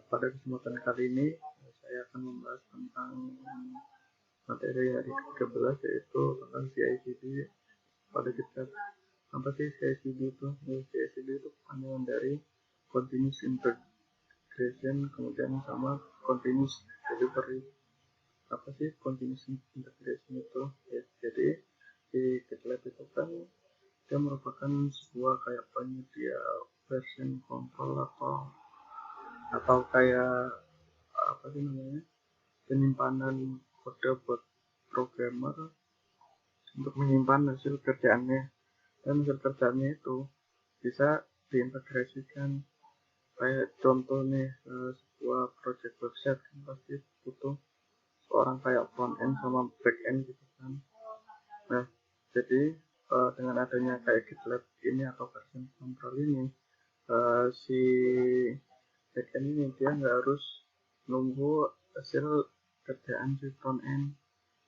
Pada kesempatan kali ini saya akan membahas tentang materi hari ke-13, yaitu tentang CI/CD pada GitLab. Apa sih CI/CD itu? CI/CD itu panjangan dari Continuous Integration, kemudian sama Continuous Delivery. Apa sih Continuous Integration itu? Ya, jadi di GitLab itu kan dia merupakan sebuah kayak penyedia version control atau kayak apa sih namanya, penyimpanan kode buat programmer untuk menyimpan hasil kerjaannya, dan hasil kerjaannya itu bisa diintegrasikan. Kayak contoh nih, sebuah project website kan pasti butuh seorang kayak front end sama back end gitu kan. Nah, jadi dengan adanya kayak GitLab ini atau version control ini, si backend ini dia nggak harus nunggu hasil kerjaan si front end.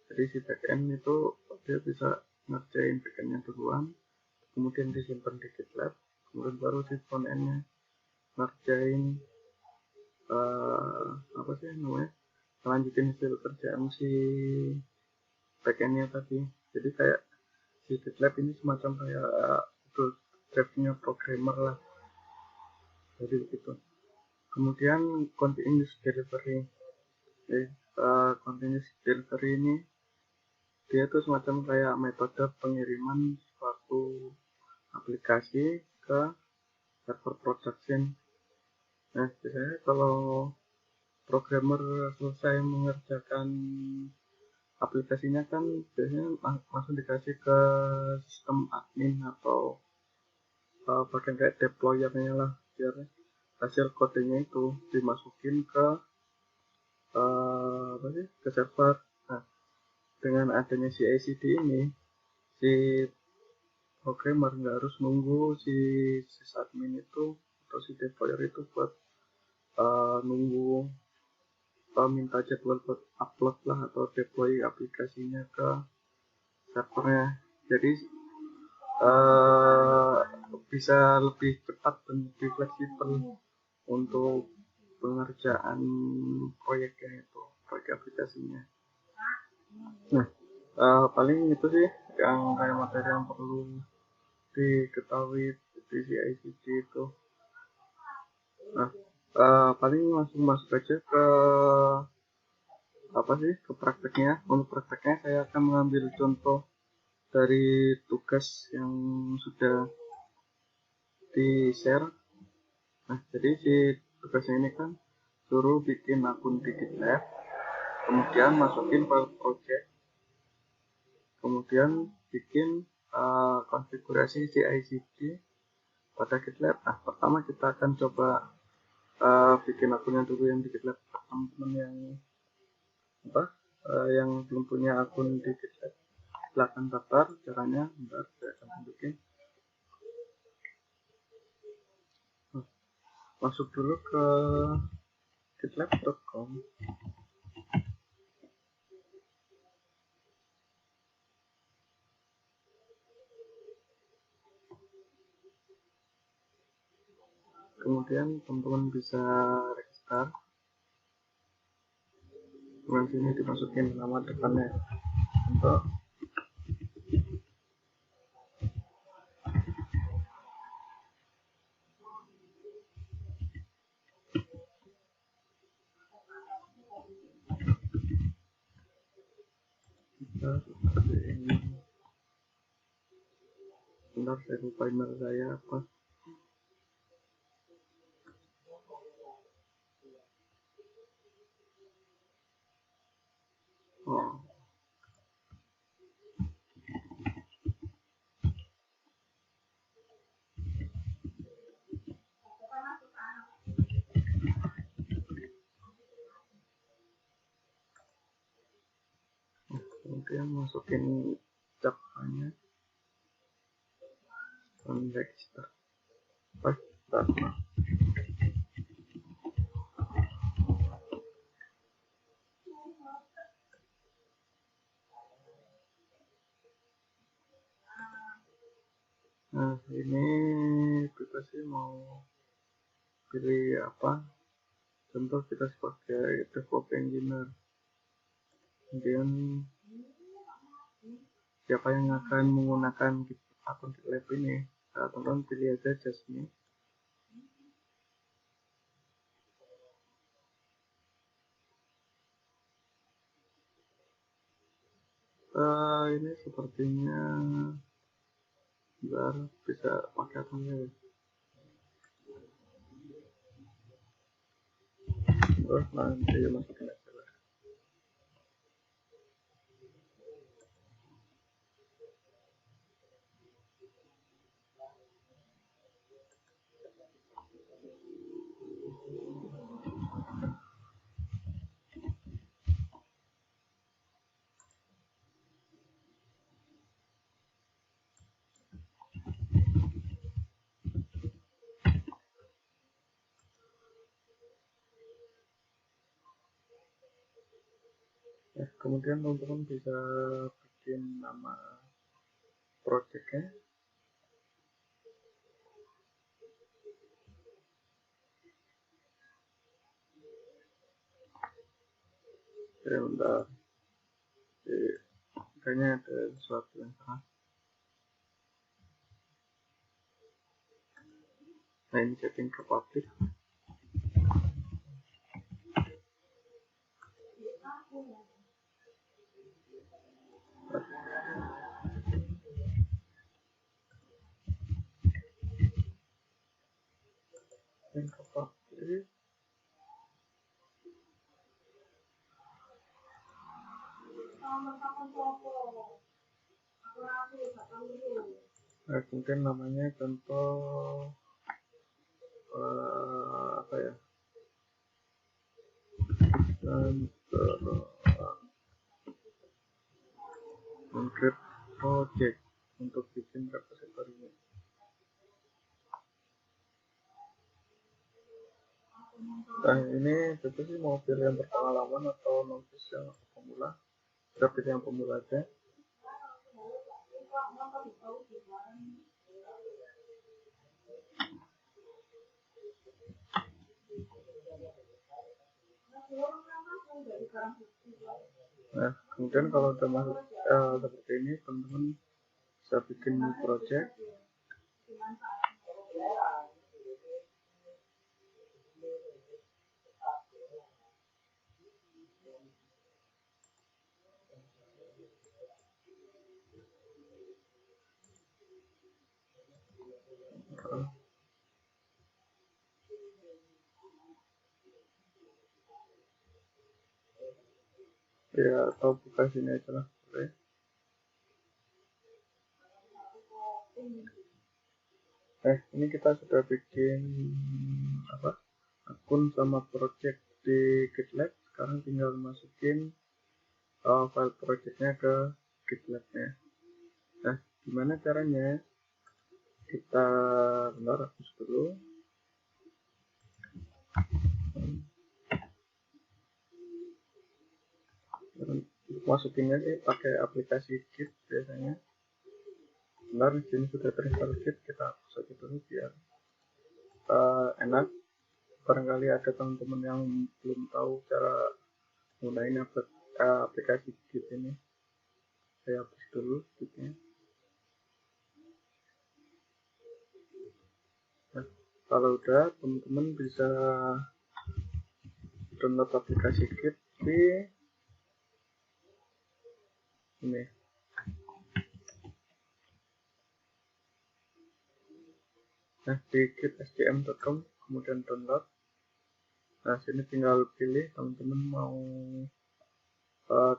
Jadi si backend itu dia bisa ngerjain backendnya duluan, kemudian disimpan di GitLab, kemudian baru si front endnya ngerjain apa sih namanya, lanjutin hasil kerjaan si backendnya tadi. Jadi kayak si GitLab ini semacam kayak Google Drive-nya programmer lah, jadi begitu. Kemudian continuous delivery. Continuous delivery ini dia tuh semacam kayak metode pengiriman suatu aplikasi ke server production. Nah, biasanya kalau programmer selesai mengerjakan aplikasinya kan biasanya langsung dikasih ke sistem admin atau bagian kayak deployernya lah, biar hasil kodenya itu dimasukin ke ke server. Nah, dengan adanya CI/CD ini, si programmer nggak harus nunggu si sysadmin itu atau si deployer itu buat nunggu minta jadwal buat upload lah atau deploy aplikasinya ke servernya. Jadi bisa lebih cepat dan lebih fleksibel untuk pengerjaan proyeknya itu, proyek aplikasinya. Nah, paling itu sih yang kayak materi yang perlu diketahui di CI/CD itu. Nah, paling langsung masuk aja ke apa sih, ke prakteknya. Untuk prakteknya saya akan mengambil contoh dari tugas yang sudah di-share. Nah, jadi si tugasnya ini kan suruh bikin akun di GitLab, kemudian masukin file project, kemudian bikin konfigurasi CI/CD pada GitLab. Nah, pertama kita akan coba bikin akunnya dulu yang di GitLab. Teman-teman yang yang belum punya akun di GitLab, silahkan daftar. Caranya bentar saya akan tunjukin. Masuk dulu ke gitlab.com. Kemudian teman-teman bisa register. Kemudian sini dimasukin nama depannya untuk kita seperti ini. Bentar, saya lupa email saya apa. Kemudian masukin capanya dan register. Nah, ini kita sih mau pilih apa, Contoh kita sebagai DevOps engineer, kemudian siapa yang akan menggunakan akun GitLab ini, teman-teman pilih aja just ini. Ini sepertinya bisa pakai apa ya. Terus nanti masukin aja lah. Kemudian teman-teman bisa bikin nama projectnya. Bentar, kayaknya ada sesuatu yang salah. Nah, ini setting ke public. Setting ke public. Nah, kemudian namanya contoh apa ya? Concrete project untuk bikin repositorinya. Nah, ini kita sih mau pilih yang berpengalaman atau novice yang pemula. Kita pilih yang pemula aja. Nah, kemudian kalau udah masuk seperti ini, teman-teman bisa bikin project. Ya, atau buka sini aja lah, boleh. Ini kita sudah bikin akun sama project di GitLab. Sekarang tinggal masukin file projectnya ke GitLab-nya. Nah, gimana caranya? Kita hapus dulu. Untuk masukinnya sih pakai aplikasi Git biasanya. Benar, di sini sudah terinstall Git, kita hapus aja dulu biar enak. Barangkali ada teman-teman yang belum tahu cara gunain aplikasi Git ini. Saya hapus dulu Gitnya. Nah, kalau udah, teman-teman bisa download aplikasi Git di ini. Nah, di gitsdm.com kemudian download. Nah, sini tinggal pilih teman-teman mau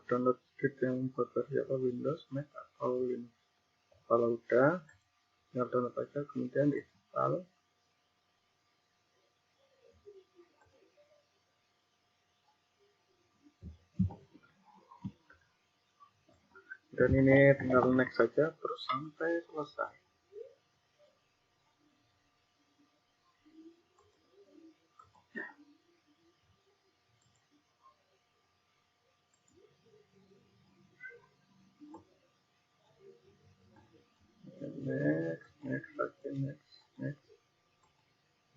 download Git yang buat versi apa, Windows, Mac, atau Linux. Kalau udah, tinggal download aja, kemudian install. Dan ini tinggal next saja terus sampai selesai.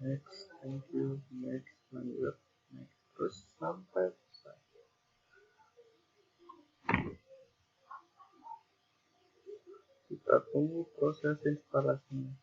Next, thank you, next, lanjut, next. sampai selesai. Kita tunggu proses instalasinya.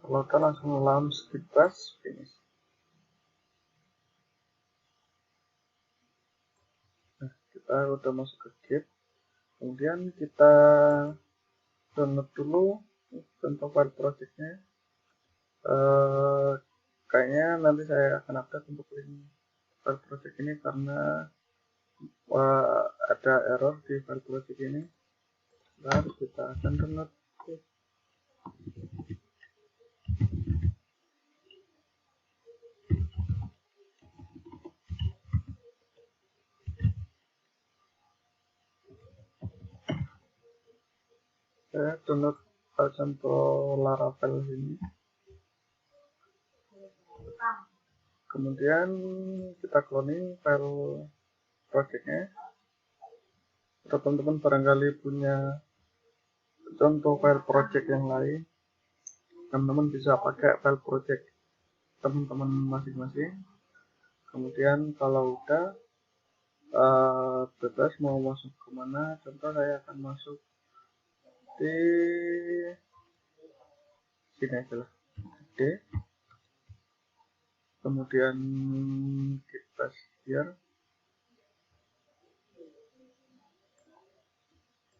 Kalau kita langsung launch Git-Bash, finish. Nah, kita udah masuk ke Git. Kemudian kita download dulu contoh file projectnya. Kayaknya nanti saya akan update untuk link file project ini karena ada error di file project ini. Lalu kita akan download. Saya download contoh Laravel ini. Kemudian kita cloning file projectnya. Teman-teman barangkali punya contoh file project yang lain, teman-teman bisa pakai file project teman-teman masing-masing. Kemudian kalau udah bebas mau masuk kemana, contoh saya akan masuk di sini aja lah, D. Kemudian kita share.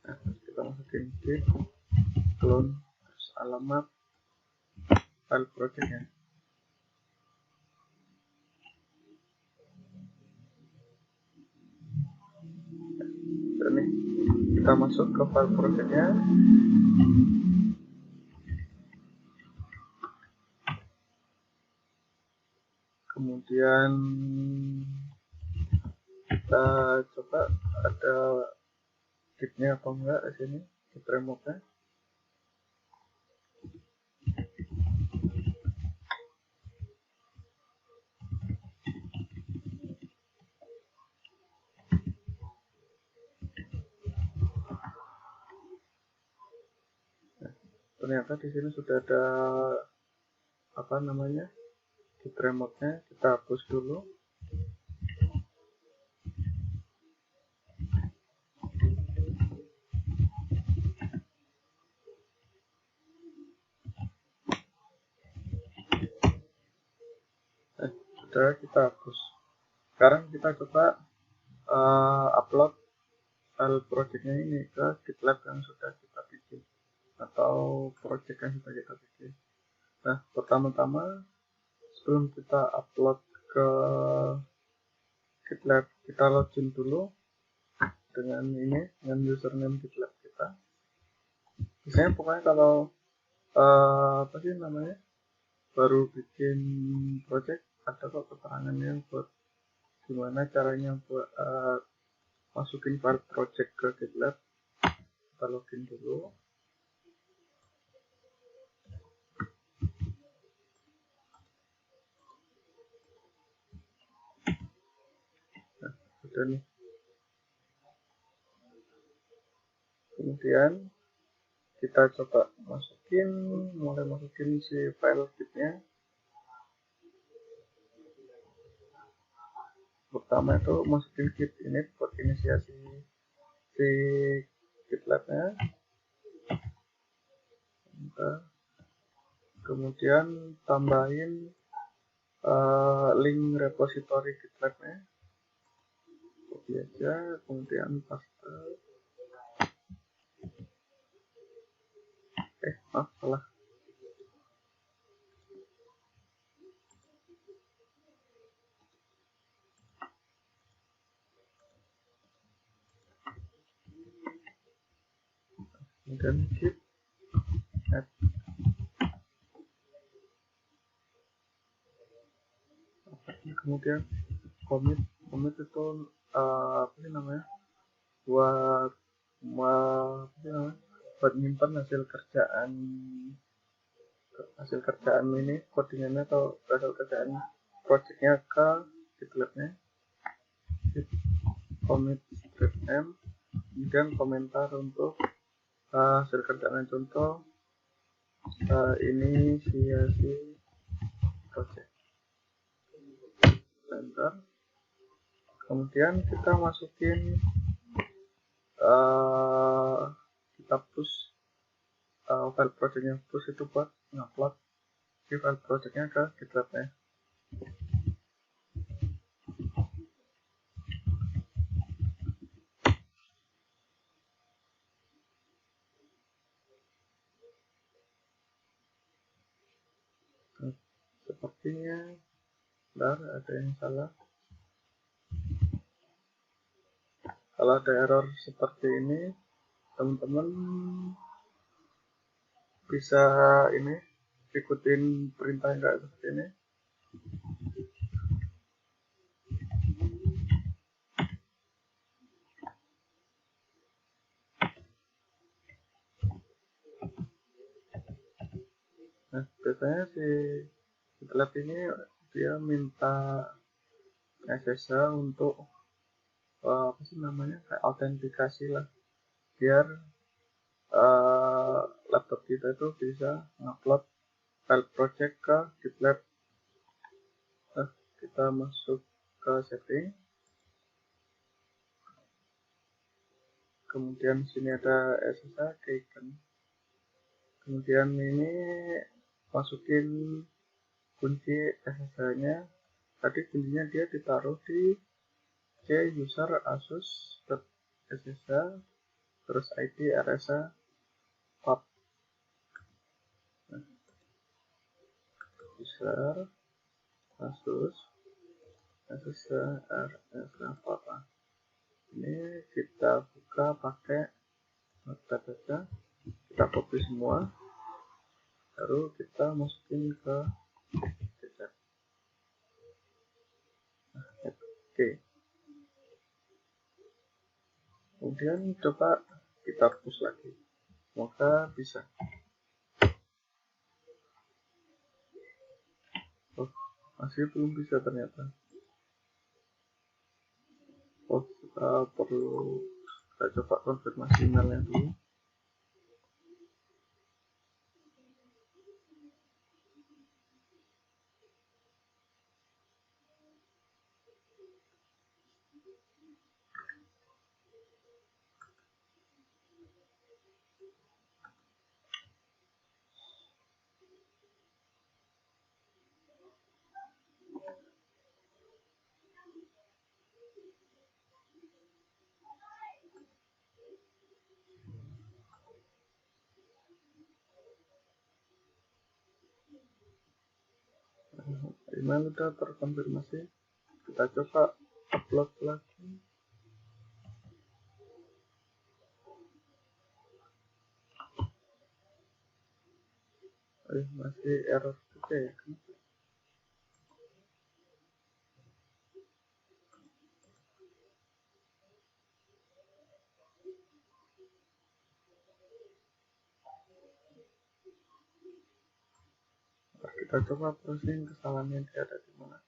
Nah, kita masukin git clone terus alamat file projectnya. Ini kita masuk ke file projectnya. Kemudian kita coba ada gitnya atau enggak di sini, git remote-nya. Ternyata di sini sudah ada apa namanya git remote-nya. Kita hapus dulu. Sudah kita hapus. Sekarang kita coba upload file projectnya ini ke GitLab yang sudah kita bikin atau project yang sudah kita bikin. Nah, pertama-tama sebelum kita upload ke GitLab, kita login dulu dengan ini, dengan username GitLab kita. Biasanya pokoknya kalau apa sih namanya, baru bikin project, ada kok keterangannya buat gimana caranya buat masukin file project ke GitLab. Kita login dulu. Nah, udah nih. Kemudian kita coba mulai masukin si file gitnya. Pertama itu masukin git ini buat inisiasi si GitLab-nya. kemudian tambahin link repository GitLab-nya, copy aja, kemudian paste. Salah. Kemudian git add. Kemudian commit itu apa sih namanya, buat nyimpan hasil kerjaan ini codingannya atau hasil kerjaan projectnya ke GitLab-nya. Commit script m, kemudian komentar untuk hasil kerjaan. Contoh ini inisiasi project, enter. Kemudian kita masukin kita push file projectnya. Push itu buat ngupload file projectnya ke GitLab-nya. Sepertinya ada yang salah. Kalau ada error seperti ini, teman-teman bisa ikutin perintah yang kayak seperti ini. Nah, biasanya si GitLab ini dia minta SSH untuk apa sih namanya, kayak autentikasi lah, biar laptop kita itu bisa ngupload file project ke GitLab. Nah, kita masuk ke setting, kemudian sini ada SSH icon, kemudian ini masukin kunci SSH-nya. Tadi kuncinya dia ditaruh di user asus.ssh terus id rsa pub. Nah, user asus ssh rsa pub. Ini kita buka pakai notepad saja, kita copy semua, baru kita masukin ke GitLab. Oke. Kemudian coba kita push lagi, semoga bisa. Masih belum bisa ternyata. Kita perlu coba konfirmasi emailnya dulu. Email udah terkonfirmasi, kita coba upload lagi. Masih error juga ya. Kita coba browsing kesalahannya dia ada di mana.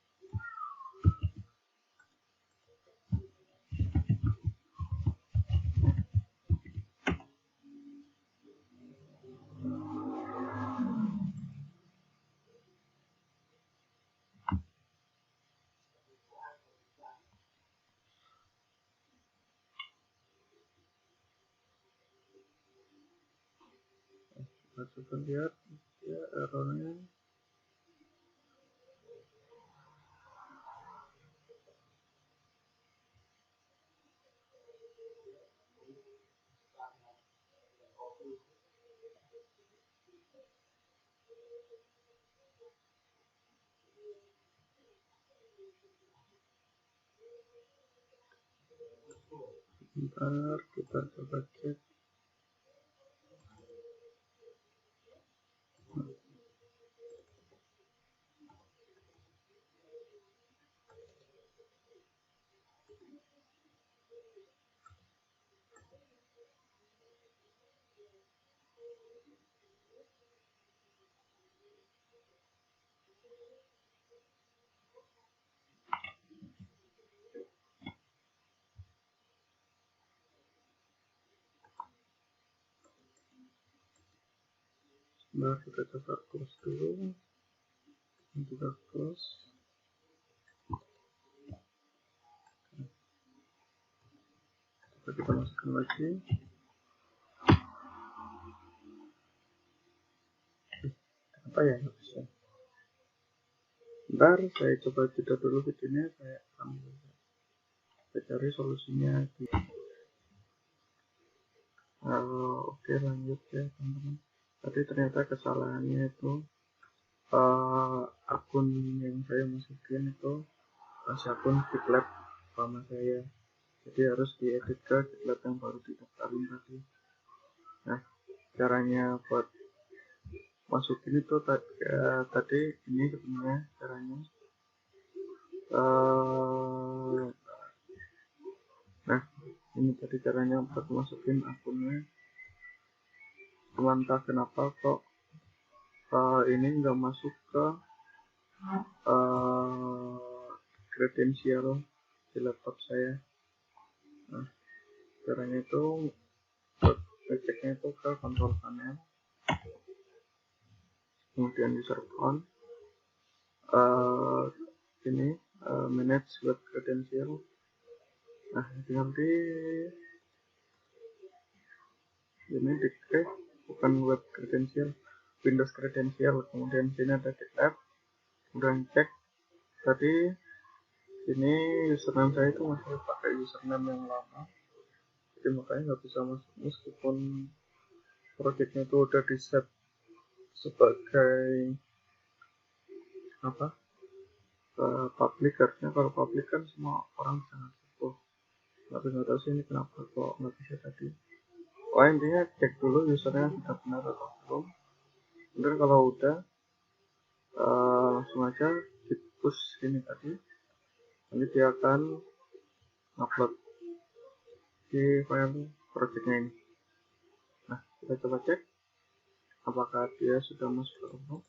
coba lihat ya errornya. Bentar, kita coba cek. Nah, kita coba close dulu. Kita close. Coba kita masukkan lagi. Apa ya? Nggak bisa. Bentar, saya coba jeda dulu videonya. Saya cari solusinya. Oke, lanjut ya teman-teman. Tadi ternyata kesalahannya itu akun yang saya masukin itu masih akun GitLab sama saya, jadi harus diedit ke GitLab yang baru didaftarin tadi. Nah, caranya buat masukin itu tadi ini sebenarnya caranya. Nah, ini tadi caranya buat masukin akunnya. Cuman entah kenapa kok ini nggak masuk ke kredensial di laptop saya. Nah, caranya itu ngeceknya itu ke kontrol panel, kemudian user account, ini manage web credential. Nah, nanti ini diklik bukan web credential, Windows credential, kemudian sini ada GitLab, kemudian cek tadi ini username saya itu masih pakai username yang lama, jadi makanya nggak bisa masuk meskipun projectnya itu udah di set sebagai apa public. Harusnya kalau public kan semua orang bisa masuk, tapi nggak tahu sih ini kenapa kok nggak bisa tadi. Intinya cek dulu usernya sudah benar atau belum. Kemudian kalau udah langsung aja di push ini tadi, nanti dia akan upload di file projectnya ini. Nah, kita coba cek apakah dia sudah masuk atau belum.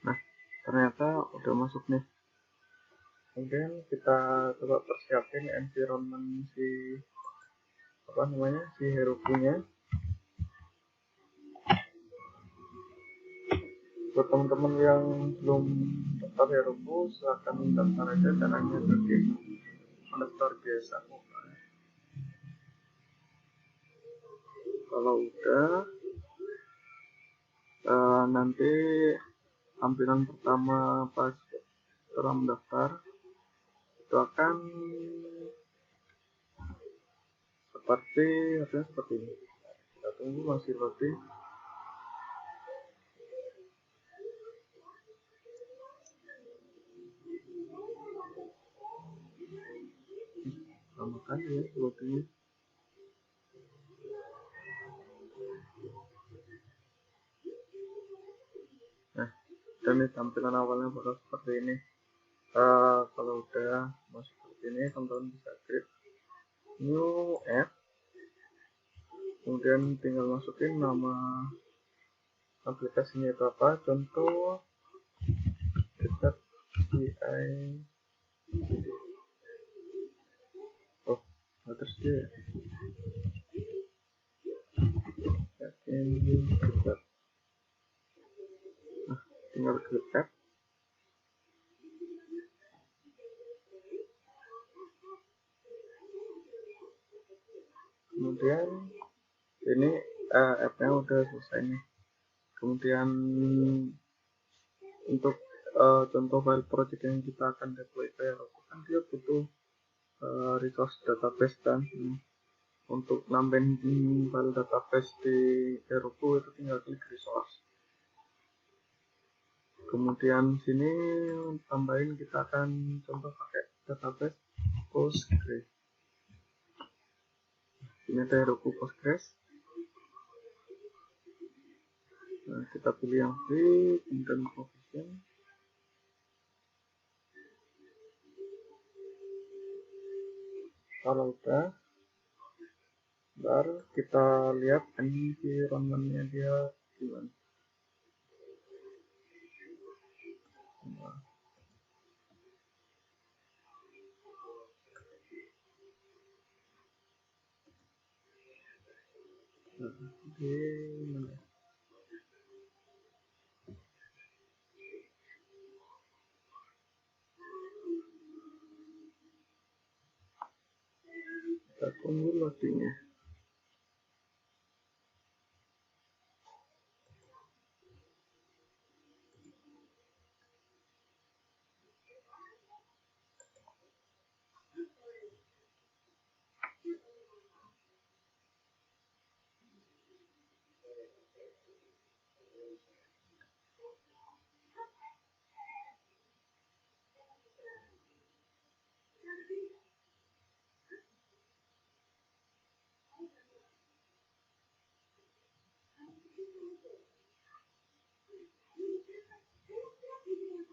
Nah, ternyata udah masuk nih. Kemudian kita coba persiapin environment si Heroku-nya. Buat teman-teman yang belum daftar Heroku, silahkan daftar aja, caranya seperti mendaftar biasa. Kalau udah nanti tampilan pertama pas setelah mendaftar itu akan seperti ini. Kita tunggu masih loading. Lama kan ya loadingnya. Nah, dan ini tampilan awalnya bakal seperti ini. Kalau udah masuk seperti ini, teman-teman bisa klik new app, kemudian tinggal masukin nama aplikasinya itu apa, contoh GitLab CI. Terus dia ini GitLab. Nah, tinggal klik app, Ini app-nya udah selesai nih. Kemudian untuk contoh file project yang kita akan deploy ke Heroku kan dia butuh resource database kan. Untuk nambahin file database di Heroku itu tinggal klik resource. Kemudian sini tambahin kita akan contoh pakai database Postgres. Ini ada Heroku Postgres. Nah, kita pilih yang free, kemudian provision. Kalau udah, baru kita lihat environment-nya dia gimana. Nah, gimana? Kita tunggu loadingnya.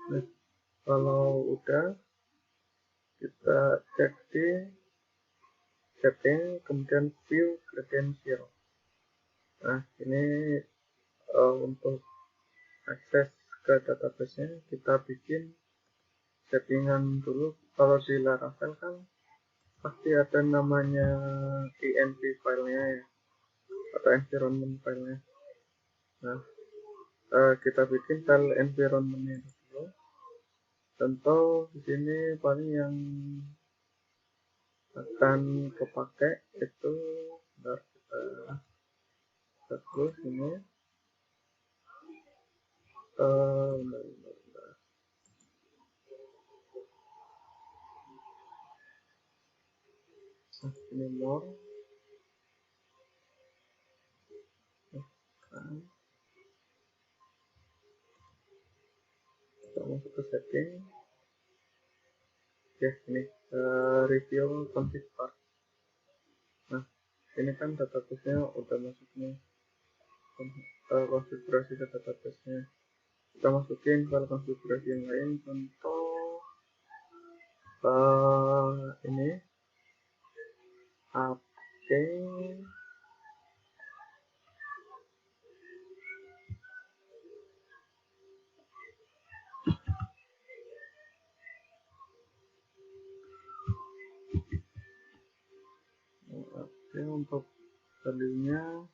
Nah, kalau udah, kita cek di setting, kemudian view credential. Nah, ini untuk akses ke database-nya kita bikin settingan dulu. Kalau di Laravel kan pasti ada namanya env filenya ya, atau environment filenya. Nah, kita bikin file environment-nya dulu. Contoh di sini paling yang akan kepake itu terus ini ini more kita masuk ke setting ya, ini review config part. Nah, ini kan database-nya udah masuk nih, konfigurasi ke database-nya. Kita masukin file konfigurasi yang lain, contoh ini apt untuk value-nya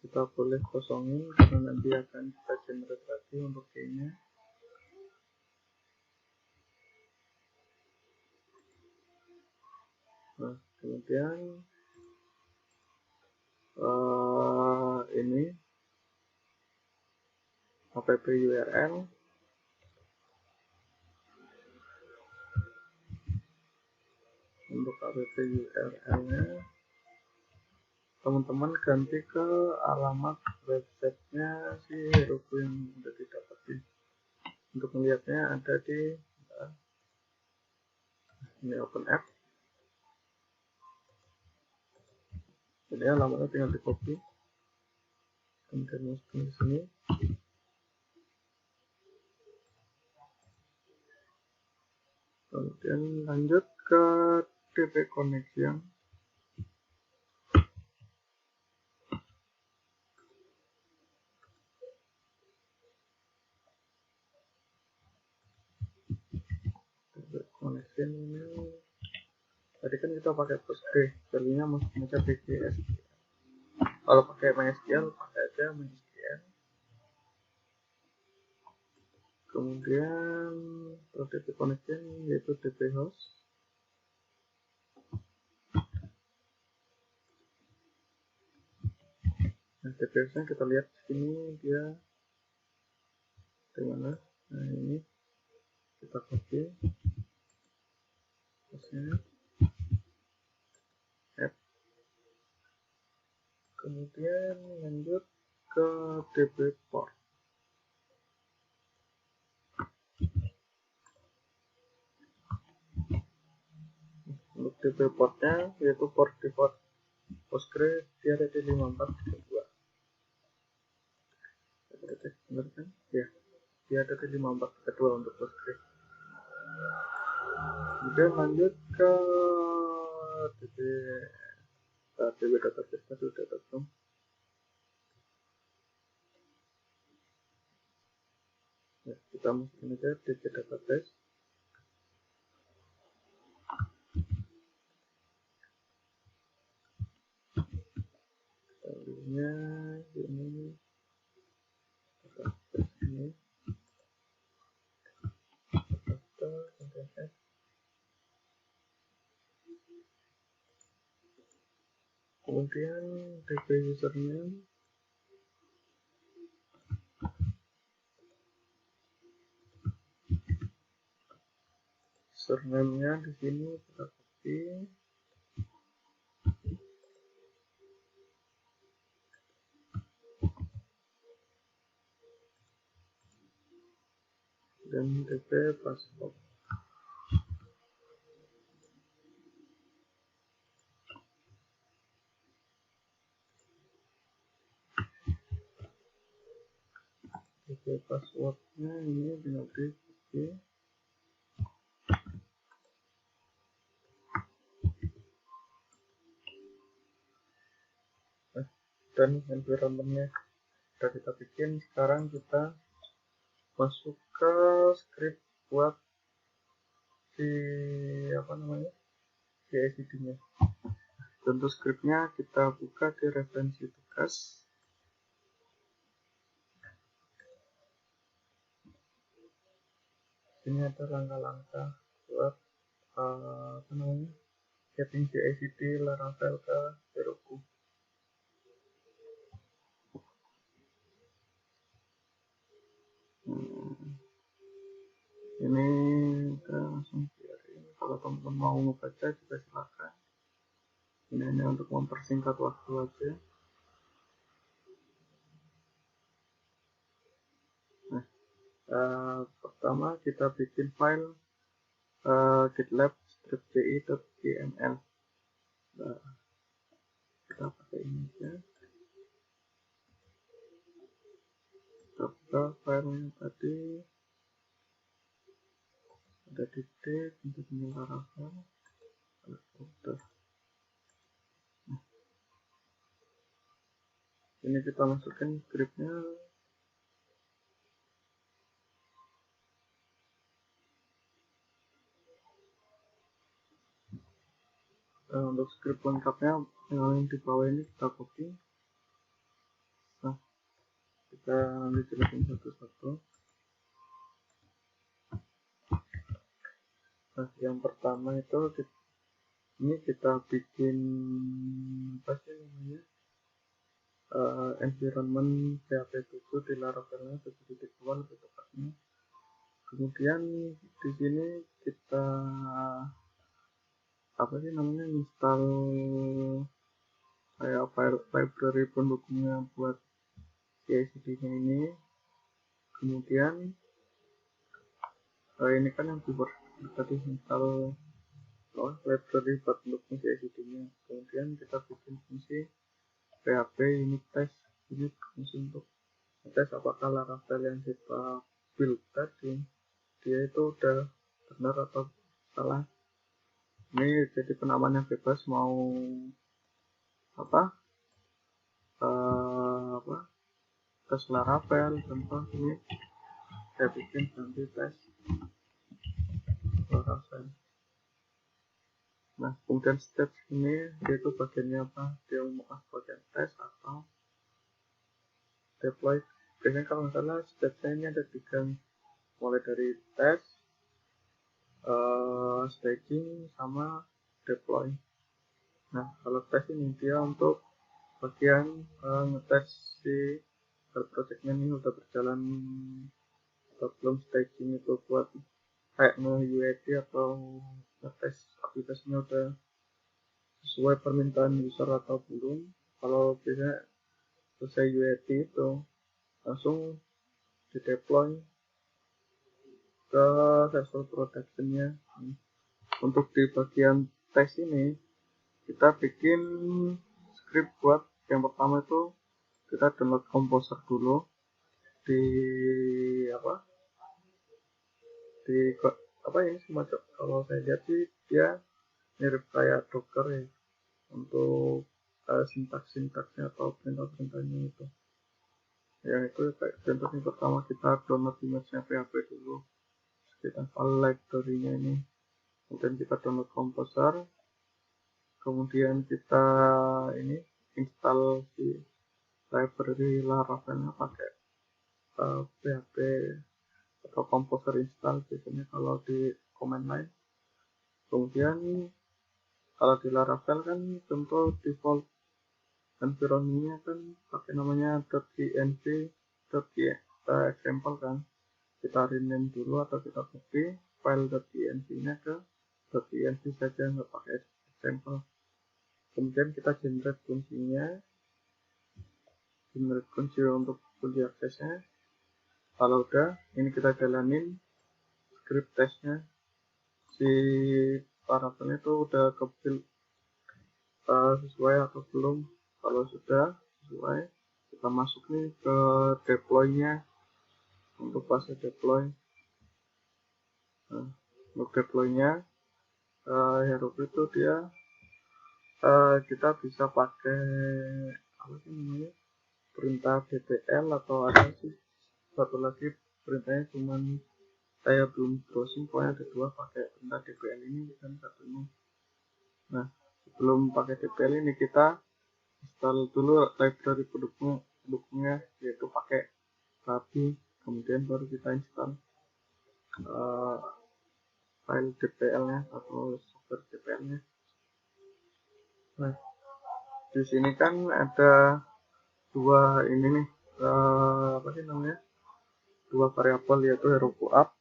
kita boleh kosongin karena nanti akan kita generate lagi untuk key-nya. Nah, kemudian ini app URL. Untuk app URL-nya teman-teman ganti ke alamat websitenya si Heroku yang udah didapetin. Untuk melihatnya ada di ini open app. Jadi alamatnya tinggal di copy, kemudian masukin di sini. Kemudian lanjut ke DB connection. Connection ini tadi kan kita pakai Postgres, jadinya masuk PGS. Kalau pakai MySQL pakai aja MySQL. Kemudian DB connection yaitu DB host. detailsnya kita lihat sini dia di mana. Nah ini kita copy, add, kemudian lanjut ke DB port. Untuk DB portnya yaitu port default Postgre, dia ada di 5432. Benar kan? Ya, dia ada di 5432 untuk Postgre. Kemudian lanjut ke DB database.com. Ya, kita masukin aja DB database. Value-nya ini database ini. Kemudian DB username, username-nya di sini kita copy, dan DB password. DB passwordnya ini tinggal di copy. Dan environment-nya sudah kita bikin. Sekarang kita masuk ke script buat si CI/CD-nya. Tentu scriptnya kita buka di referensi tugas. Ini ada langkah-langkah buat setting CI/CD Laravel ke Heroku. Ini kita langsung biarin. Kalau teman-teman mau ngebaca juga silakan. Ini hanya untuk mempersingkat waktu aja. Nah, pertama kita bikin file GitLab script.ci.yml. Nah, kita pakai ini aja. Kita buka filenya tadi. Ada titik untuk Laravel. Nah, ini kita masukin scriptnya. Untuk script lengkapnya yang di bawah ini kita copy. Nah, kita nanti jelasin satu-satu. Nah, yang pertama itu ini kita bikin apa sih namanya, environment PHP 7 di Laravelnya 7.1 lebih tepatnya. Kemudian di sini kita install kayak library pendukungnya buat CI/CD-nya ini. Kemudian ini kan yang keyboard tadi install library buat pendukung CI/CD-nya. Kemudian kita bikin fungsi PHP unit test. Ini fungsi untuk tes apakah Laravel yang kita build tadi dia itu udah benar atau salah. Ini jadi penamaan yang bebas, mau tes Laravel contoh ini saya bikin nanti tes Laravel. Nah, kemudian step ini yaitu bagiannya apa, dia mau bagian tes atau deploy. Biasanya kalau nggak salah stepnya ini ada 3, mulai dari tes, staging, sama deploy. Nah, kalau tes ini dia untuk bagian ngetes si projectnya ini udah berjalan atau belum, staging itu buat kayak nge-UAT atau ngetes aplikasinya udah sesuai permintaan user atau belum. Kalau bisa selesai UAT itu langsung di deploy ke server productionnya. Untuk di bagian tes ini kita bikin script buat yang pertama itu kita download Composer dulu di apa ini semacam, kalau saya lihat sih dia mirip kayak Docker ya untuk sintaks-sintaksnya atau perintah-perintahnya itu. Yang itu kayak contohnya pertama kita download image-nya PHP dulu, kita file library-nya ini, kemudian kita download Composer, kemudian kita ini install si library Laravel-nya pakai PHP atau Composer install biasanya kalau di command line. Kemudian kalau di Laravel kan contoh default environment-nya kan pakai namanya .env example kan, kita rename dulu atau kita copy file .env-nya ke .env saja, nggak pakai example. Kemudian kita generate kunci untuk kunci aksesnya. Kalau udah, ini kita jalanin script testnya, si Laravel itu udah ke-build sesuai atau belum. Kalau sudah sesuai, kita masuk nih ke deploy-nya. Untuk fase deploy, untuk deploy-nya Heroku itu dia kita bisa pakai apa sih namanya, perintah dpl, atau ada sih satu lagi perintahnya cuman saya belum browsing, pokoknya ada dua pakai perintah dpl ini kan satunya. Nah, sebelum pakai dpl ini kita install dulu library pendukungnya, yaitu pakai Ruby, kemudian baru kita install file dpl-nya atau software dpl-nya. Nah, di sini kan ada dua ini nih, dua variabel, yaitu Heroku app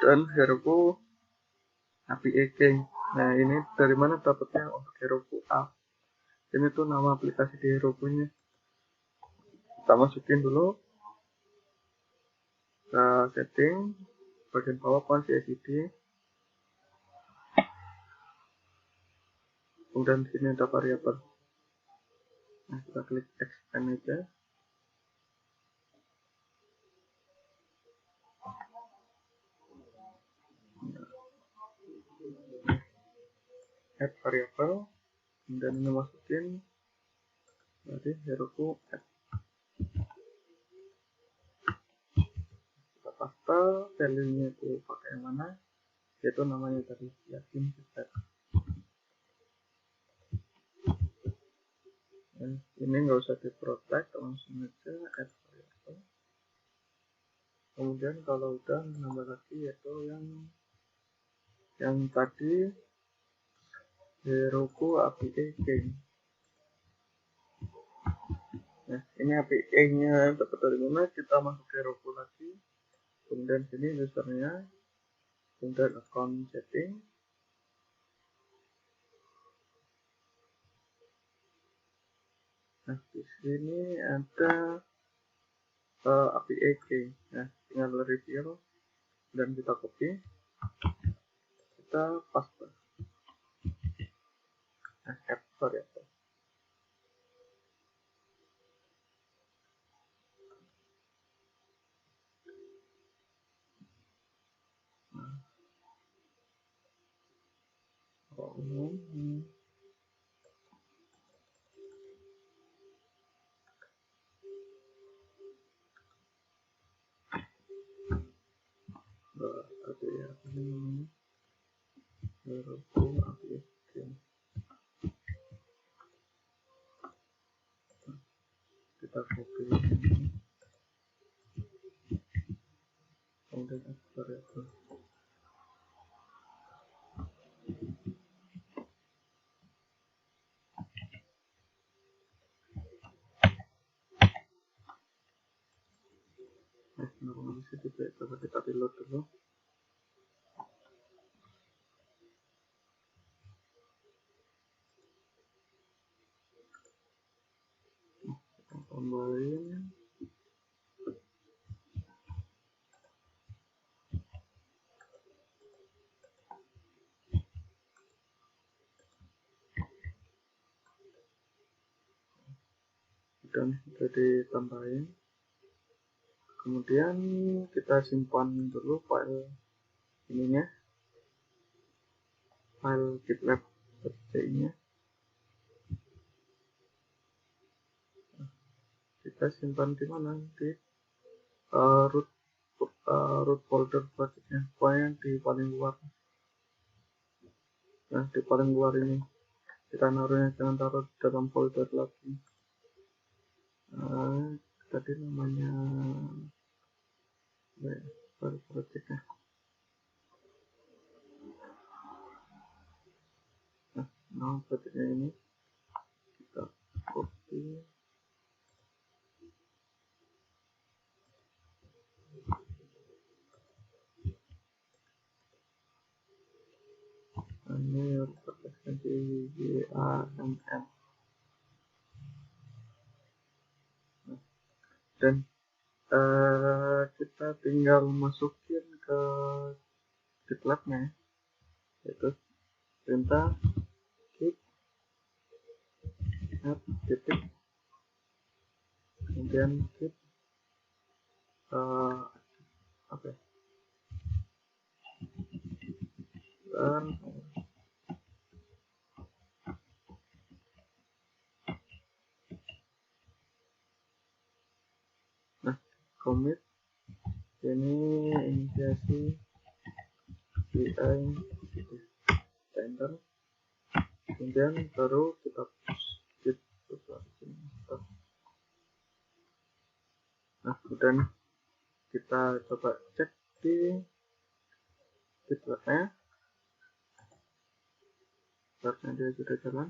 dan Heroku API key. Nah, ini dari mana dapatnya untuk Heroku app? Ini tuh nama aplikasi di Heroku-nya. Kita masukin dulu ke setting bagian bawah CI/CD. Kemudian di sini ada variabel. Nah, kita klik expand aja. Add variabel, kemudian ini masukin dari Heroku add. Kita paste value-nya itu pakai yang mana, yaitu namanya tadi yakin set. Ini nggak usah di protect, langsung aja add variable. Kemudian kalau udah nambah lagi, yaitu yang tadi Heroku API key. Nah, ini API-nya dapat dari mana? Kita masuk ke Heroku lagi, kemudian sini usernya, kemudian account setting. Nah, di sini ada API key. Nah, tinggal review dan kita copy, kita paste. Nah, add variable. Kita copy kemudian add variable. juga. Coba kita reload dulu. Kita tambahin. Dan sudah ditambahin. Kemudian kita simpan dulu file ininya, file gitlab.c nya. Kita simpan di mana? Di root folder projectnya, pokoknya di paling luar. Nah, di paling luar ini kita naruhnya, jangan taruh dalam folder lagi. Tadi namanya file projectnya. Nah, projectnya ini kita copy. Ini projectnya di YAML. Dan kita tinggal masukin ke GitLab-nya, yaitu perintah git add titik kemudian git apa ya, dan nah commit ini inisiasi CI enter, kemudian baru kita push git. Nah, kemudian kita coba cek di GitLab-nya, startnya dia sudah jalan.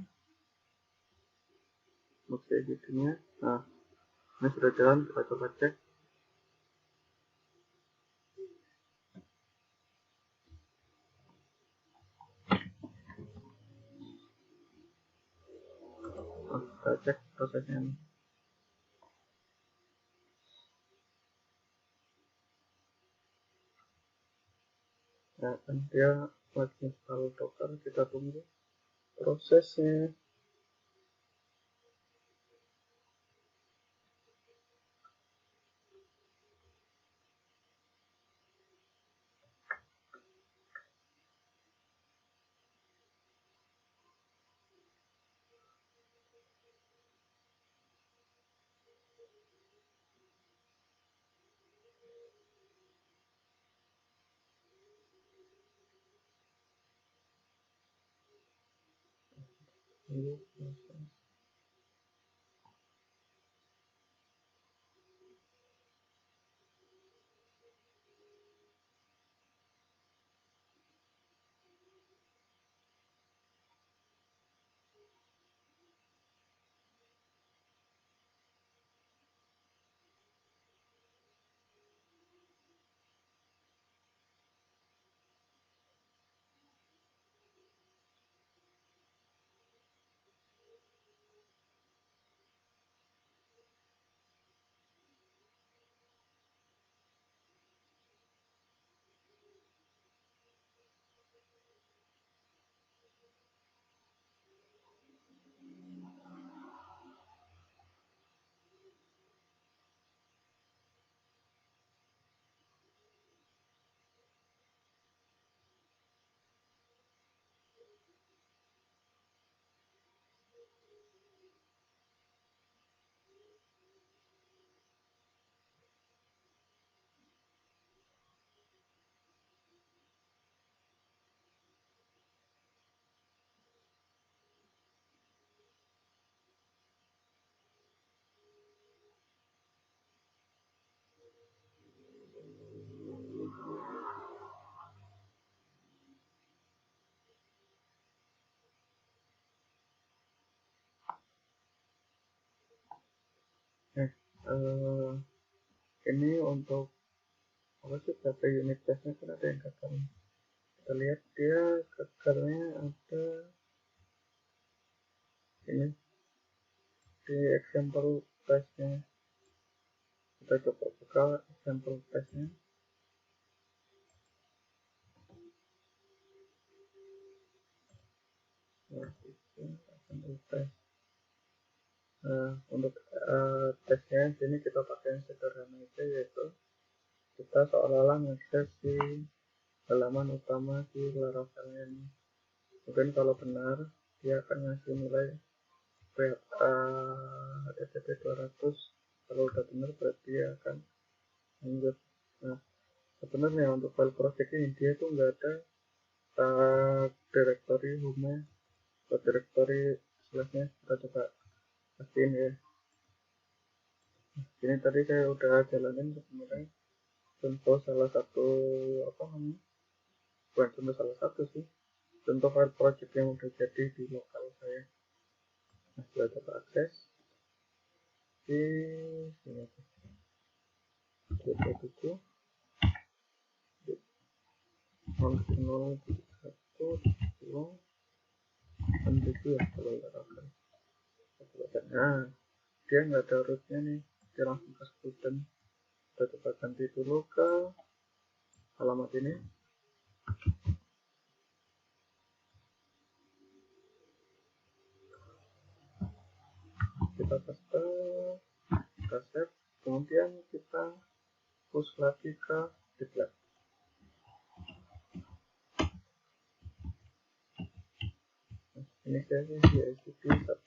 Oke, gitunya. Nah, ini sudah jalan, kita coba cek. Nah, kita cek prosesnya. Ya, kan dia lagi install Docker, kita tunggu prosesnya. Ini proses. Ini untuk apa sih berapa unit testnya kan ada yang gagal. Kita lihat dia gagalnya ada ini di example testnya. Kita coba buka example testnya. Nah, itu example test. Nah, untuk tesnya sini kita pakai yang sederhana aja, yaitu kita seolah-olah mengakses si halaman utama di Laravel ini. Mungkin kalau benar dia akan ngasih nilai HTTP 200. Kalau udah benar berarti dia akan lanjut. Nah, sebenarnya untuk file project ini dia tuh nggak ada directory home atau directory slashnya. Kita coba pastiin ya. Ini tadi saya udah jalanin sebenarnya contoh salah satu apa namanya, bukan contoh salah satu sih, contoh file project yang udah jadi di lokal saya. Nah, saya coba akses di sini aja, 27 0.1 ya kalau nggak akan. Nah, dia nggak ada rootnya nih, dia langsung ke student. Kita coba ganti dulu ke alamat ini. Kita paste, kita save, kemudian kita push lagi ke GitLab. Ini saya di ICP 1.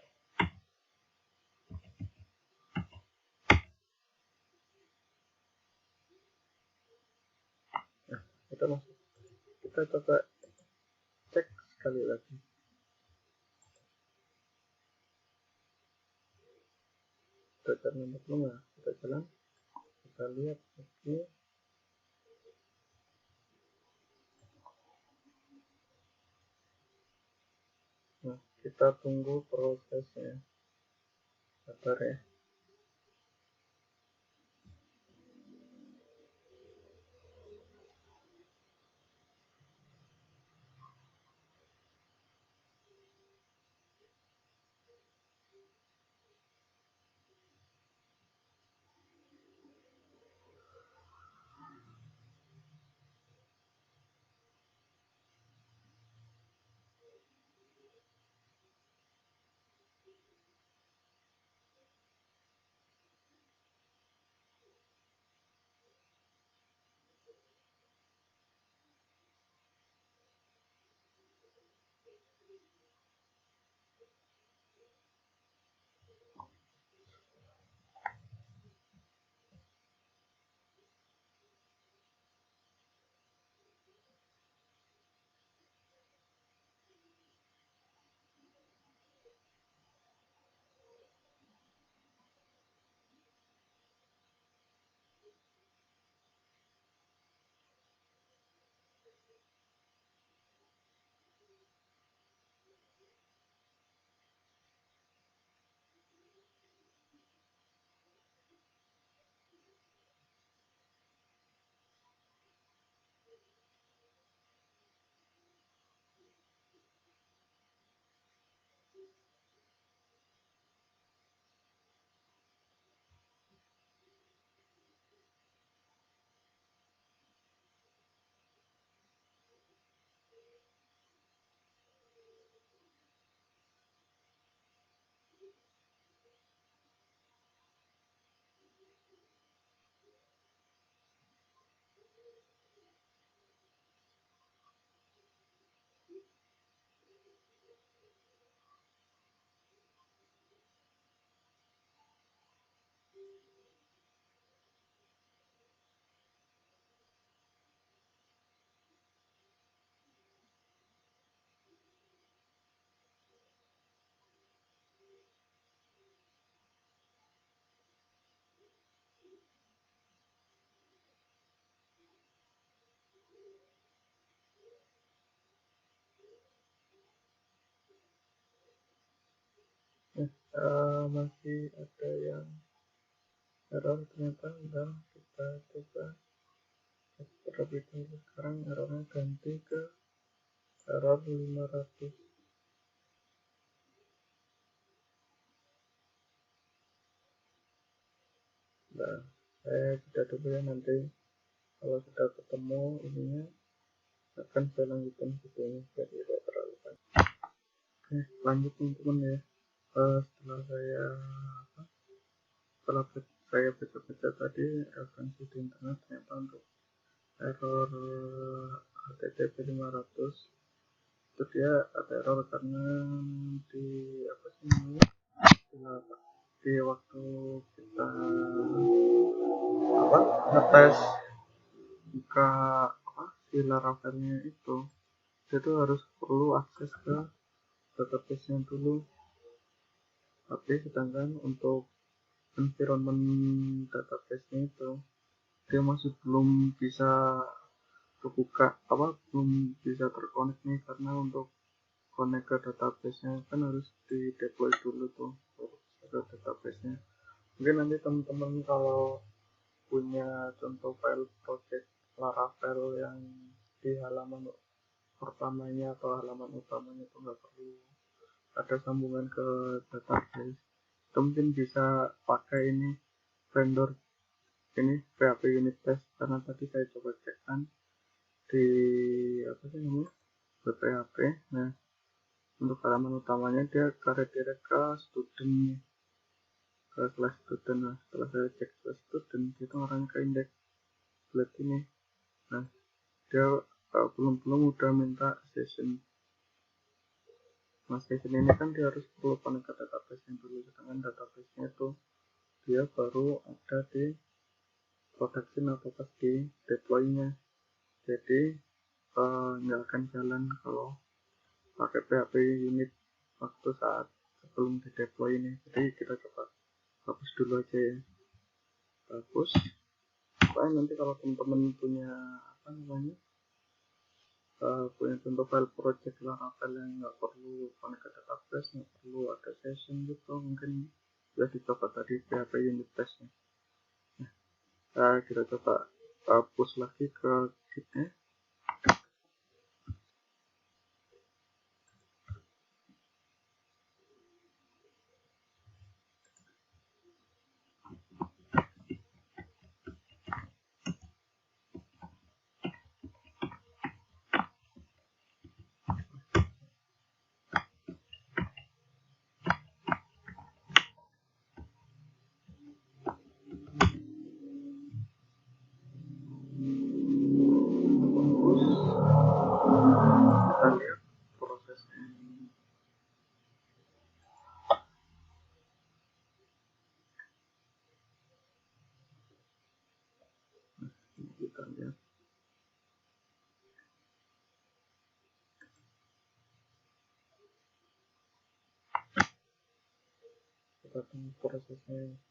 Nah, kita masuk. Kita coba cek sekali lagi. Kita jalan dulu nggak? Kita jalan. Kita lihat lagi. Nah, kita tunggu prosesnya. Sabar ya. Masih ada yang error ternyata. Udah kita coba tapi sekarang errornya ganti ke error 500. Nah, saya sudah dulu ya, nanti kalau sudah ketemu ininya akan saya lanjutkan videonya biar tidak terlalu panjang. Oke, lanjut teman-teman ya. Setelah saya baca-baca tadi referensi di internet, ternyata untuk error HTTP 500 itu dia ada error karena di apa sih namanya, di waktu kita ngetes buka si Laravelnya itu harus perlu akses ke database-nya dulu, tapi sedangkan untuk environment database-nya itu dia masih belum bisa kebuka, belum bisa terkonek nih, karena untuk connect ke database-nya kan harus di deploy dulu tuh ke database-nya. Mungkin nanti teman-teman kalau punya contoh file project Laravel yang di halaman pertamanya atau halaman utamanya itu nggak perlu ada sambungan ke database, itu mungkin bisa pakai ini vendor ini PHP unit test, karena tadi saya coba cek kan di PHP. Nah, untuk halaman utamanya dia direct ke student, ke kelas student. Nah, setelah saya cek kelas student itu orangnya ke index bulat ini. Nah, dia belum udah minta session. Nah, session ini kan dia harus perlu connect ke database nya dulu, sedangkan database nya itu dia baru ada di production atau pas di deploy nya, jadi nggak akan jalan kalau pakai PHP unit waktu saat sebelum di deploy ini. Jadi kita coba hapus dulu aja ya, hapus. Pokoknya nanti kalau teman-teman punya punya contoh file project Laravel yang nggak perlu connect ke database, nggak perlu ada session gitu, mungkin ya dicoba tadi PHP unit testnya. Nah, kita coba push lagi ke gitnya. Kita lihat prosesnya. Kita lihat prosesnya.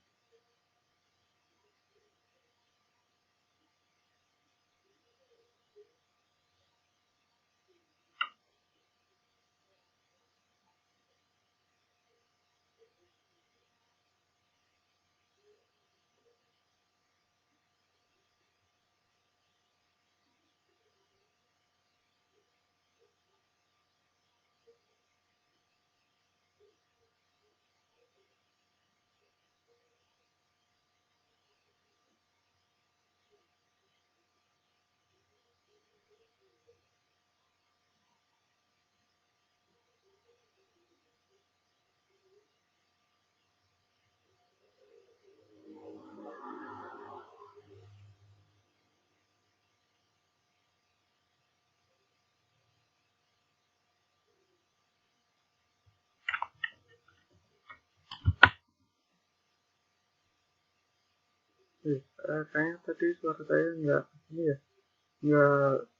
Kayaknya tadi suara saya nggak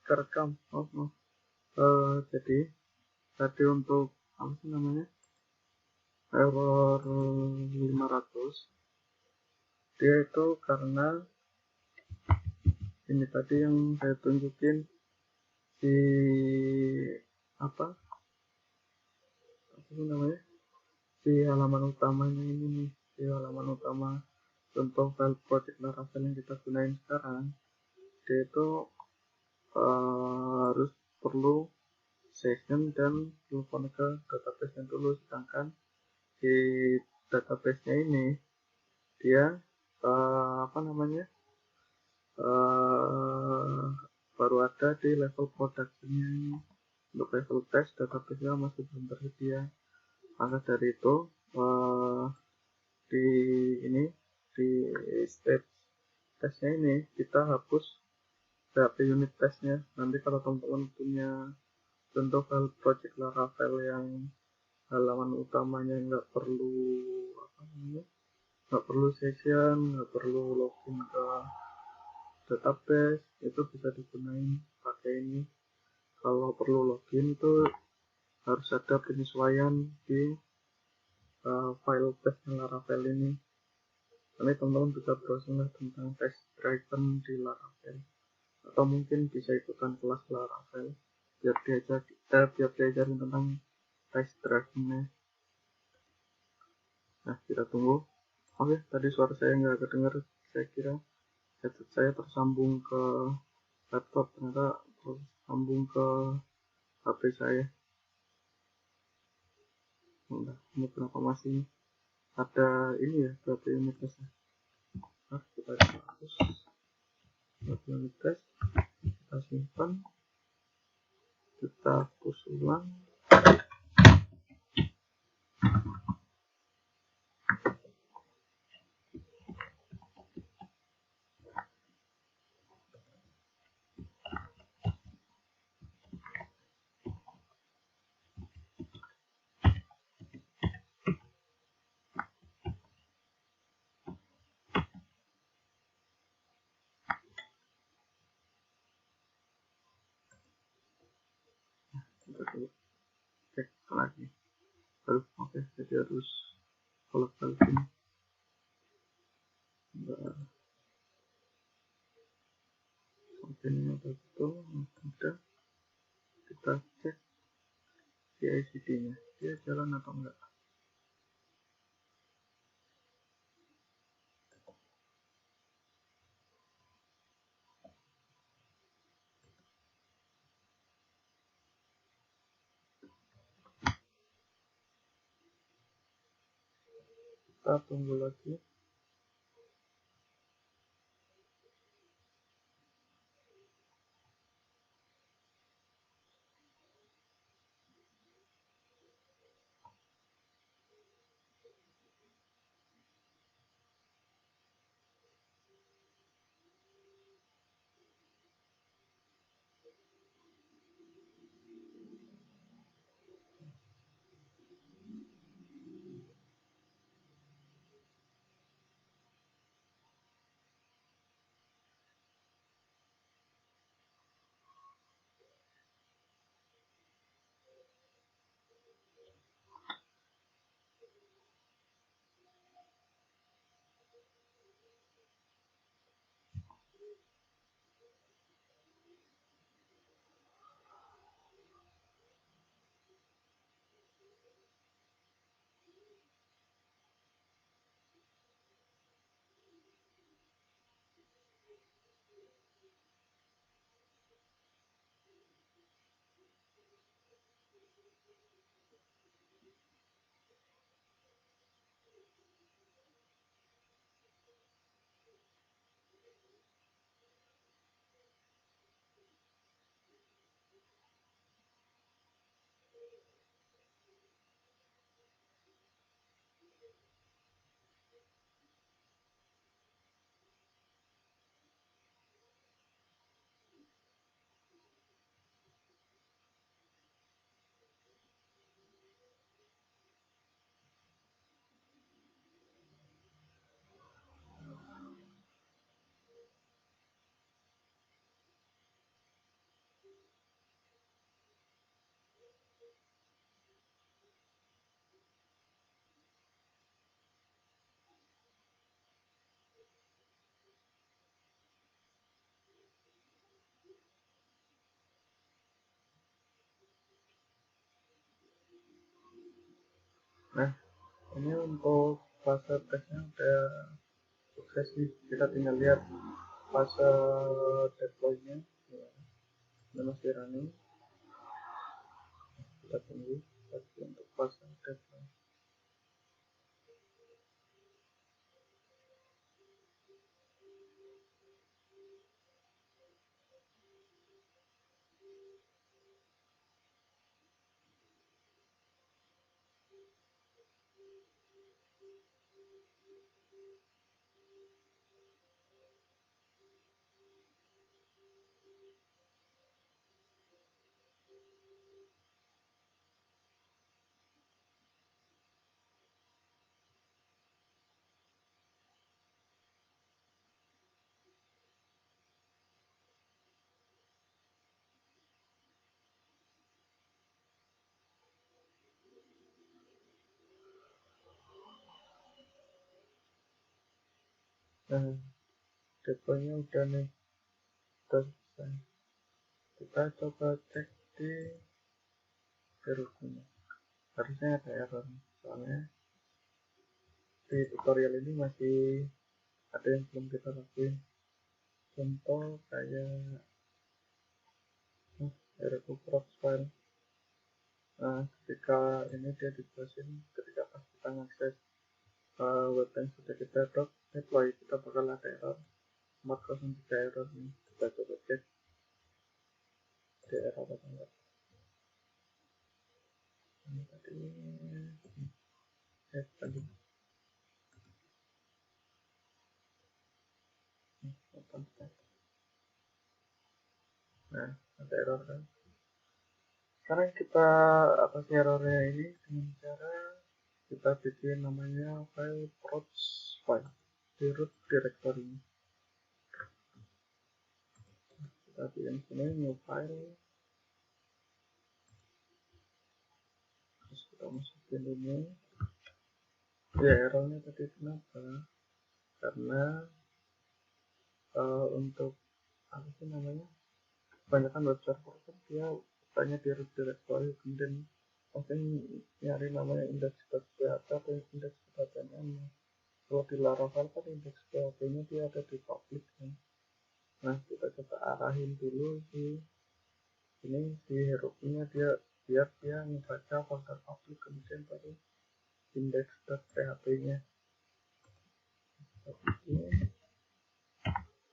kerekam. Jadi tadi untuk error 500 dia itu karena ini tadi yang saya tunjukin di di halaman utamanya ini nih, di halaman utama contoh file project Laravel yang kita gunain sekarang, dia itu harus perlu session dan telepon ke database-nya dulu, sedangkan di database-nya ini dia apa namanya baru ada di level production-nya ini. Untuk level test database-nya masih belum tersedia. Maka dari itu di ini di stage testnya ini kita hapus PHP unit testnya. Nanti kalau teman-teman punya contoh file project Laravel yang halaman utamanya nggak perlu apa namanya, nggak perlu session, nggak perlu login ke database, itu bisa digunain pakai ini. Kalau perlu login itu harus ada penyesuaian di file test Laravel ini. Nanti teman-teman bisa browsing tentang test driven di Laravel, atau mungkin bisa ikutan kelas Laravel biar diajarin tentang test driven-nya. Nah, kita tunggu. Oke, tadi suara saya nggak kedengar. Saya kira headset saya tersambung ke laptop, ternyata tersambung ke HP saya. Nah, ini kenapa masih ada ini ya, berapa unit testnya. Nah, kita hapus berapa unit test, kita simpan, kita hapus ulang. Kita cek lagi. Oke, jadi harus kolek balik ini. Oke, ini udah betul. Udah, kita cek CI/CD nya, dia jalan atau enggak. Kita tunggu lagi. Nah, ini untuk fase tesnya udah sukses nih. Kita tinggal lihat fase deploy-nya. Nah, deploynya udah nih, udah selesai. Kita coba cek di Herokunya. Harusnya ada error, soalnya di tutorial ini masih ada yang belum kita lakuin. Contoh kayak Heroku props file. Nah, ketika ini dia dijelasin ketika pas kita ngakses web yang sudah kita deploy, kita bakal ada error 403 error nih. Kita coba cek ada error apa enggak. Ini tadi tadi nah, ada error kan. Sekarang kita atasi errornya ini dengan cara kita bikin namanya file props file di root directory. Kita bikin sini new file, terus kita masukin ini. Ya, errornya tadi kenapa? Karena untuk apa sih namanya, kebanyakan web server kan dia tanya di root directory, kemudian mungkin nyari namanya index.php atau index.html. Kalau di Laravel kan index.php-nya dia ada di public kan. Nah, kita coba arahin dulu ini si Heroku-nya dia biar dia membaca folder public, kemudian baru index.php-nya.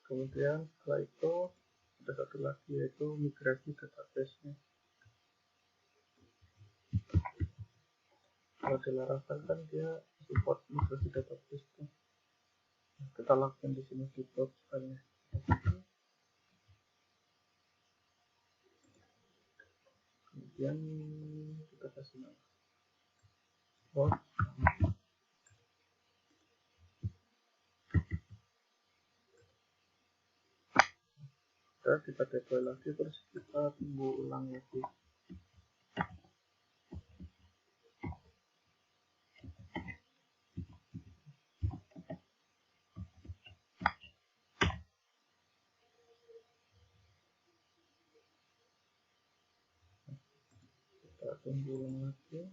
Kemudian setelah itu ada satu lagi yaitu migrasi database-nya. Kalau di Laravel kan dia support migrasi database tuh. Nah, kita lakukan di sini di blog file-nya. Kemudian kita kasih nama blog. Kita deploy lagi, terus kita tunggu ulang lagi. Kita tunggu ulang lagi.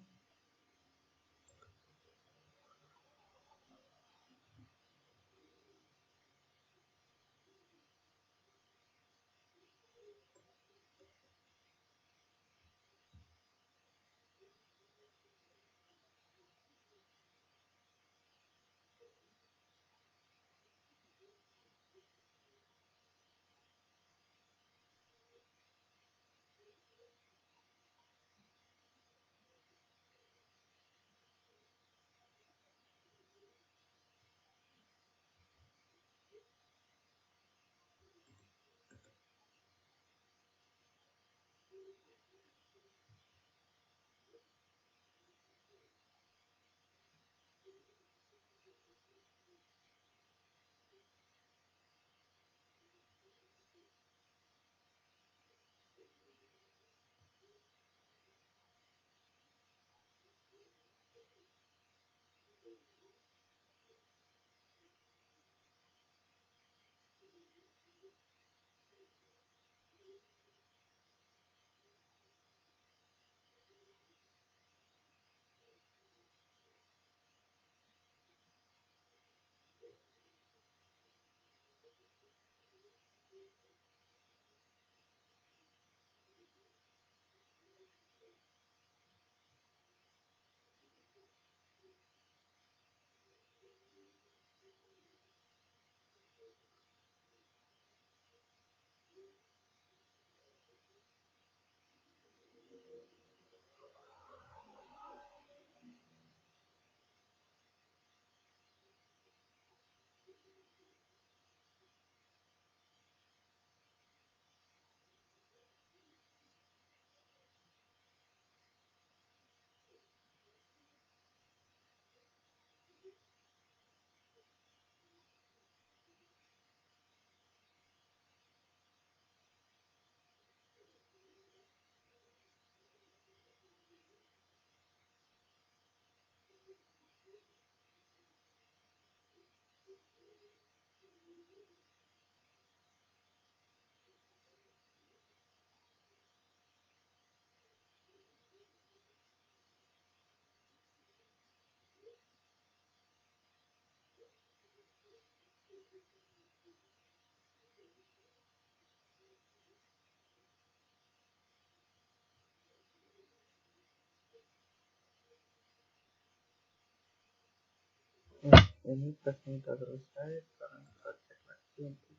ini tesnya sudah selesai. Sekarang kita cek lagi untuk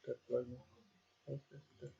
deploy-nya. Oke, sudah.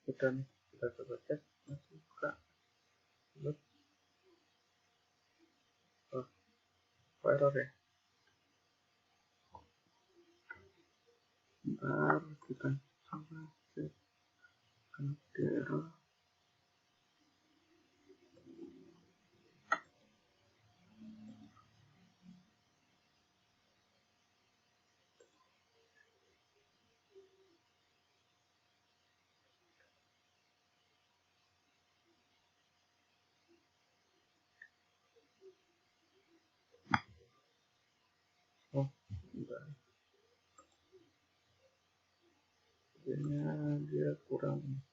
Sudah nih, kita coba cek. Masih buka. Load. Oh, error ya. Bentar, kita coba cek. Kenapa error? Oh, bentar. Sepertinya dia kurang.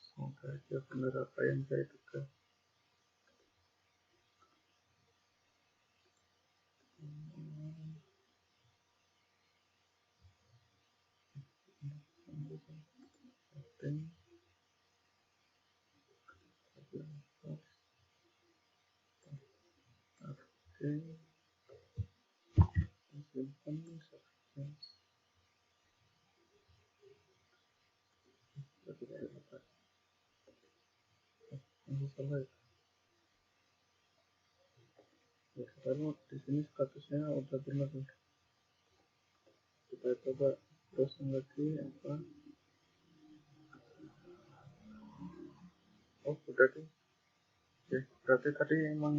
Semoga aja benar apa yang saya duga. Ya, sekarang di sini statusnya udah benar nih. Kita coba browsing lagi apa. Oh, udah tuh. Oke, berarti tadi emang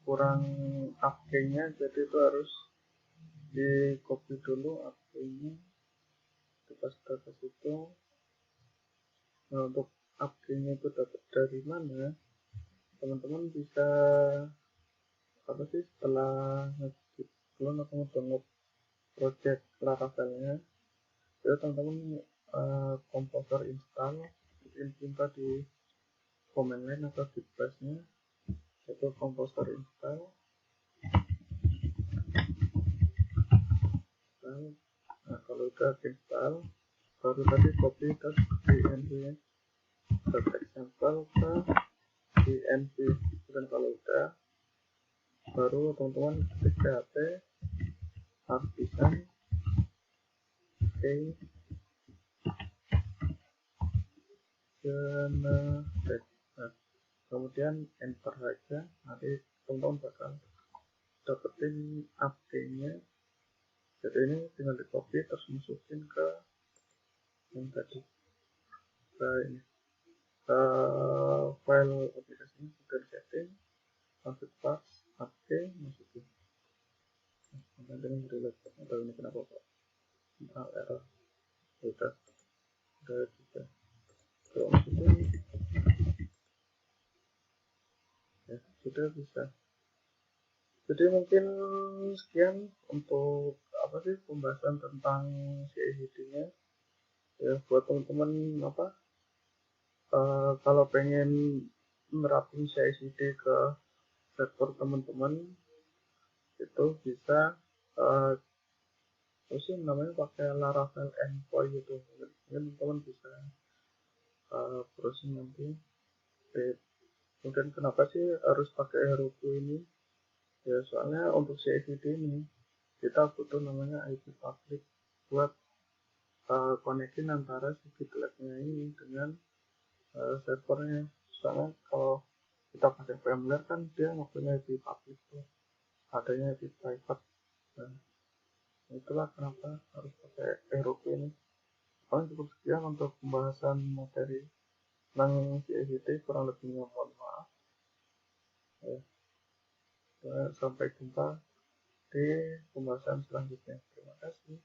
kurang upkey-nya, jadi itu harus di copy dulu upkey-nya, kita status itu. Nah, untuk upkey-nya itu dapat dari mana, teman-teman bisa apa sih, setelah ngeklik atau download project Laravel-nya, ya teman-teman komposer install, pinta di command line atau di bash-nya, itu komposer install. Nah, kalau udah install, baru tadi copy ke dnv example ke dnv, dan kalau udah, baru teman-teman ketik php artisan generate. Nah, kemudian enter aja, nanti teman-teman bakal dapetin update-nya. Jadi ini tinggal di copy terus masukin ke yang tadi, ke ini, ke file aplikasinya sudah di setting, lanjut pas update, masukin. Nanti ini relate, atau ini kenapa kok error. Udah juga. Kalau masukin, ya sudah bisa. Jadi mungkin sekian untuk apa sih pembahasan tentang CI/CD-nya. Ya, buat teman-teman apa, kalau pengen menerapkan CI/CD ke server teman-teman, itu bisa apa sih namanya, pakai Laravel Endpoint gitu. Mungkin teman-teman bisa browsing nanti. Kemudian kenapa sih harus pakai Heroku ini? Ya soalnya untuk CI/CD ini kita butuh namanya IP public buat konekin antara si GitLab-nya ini dengan servernya. Soalnya kalau kita pakai VMware kan dia nggak punya IP public tuh, adanya IP private. Nah, itulah kenapa harus pakai Heroku ini. paling cukup sekian untuk pembahasan materi tentang CICT, kurang lebihnya mohon maaf. Sampai jumpa di pembahasan selanjutnya. Terima kasih.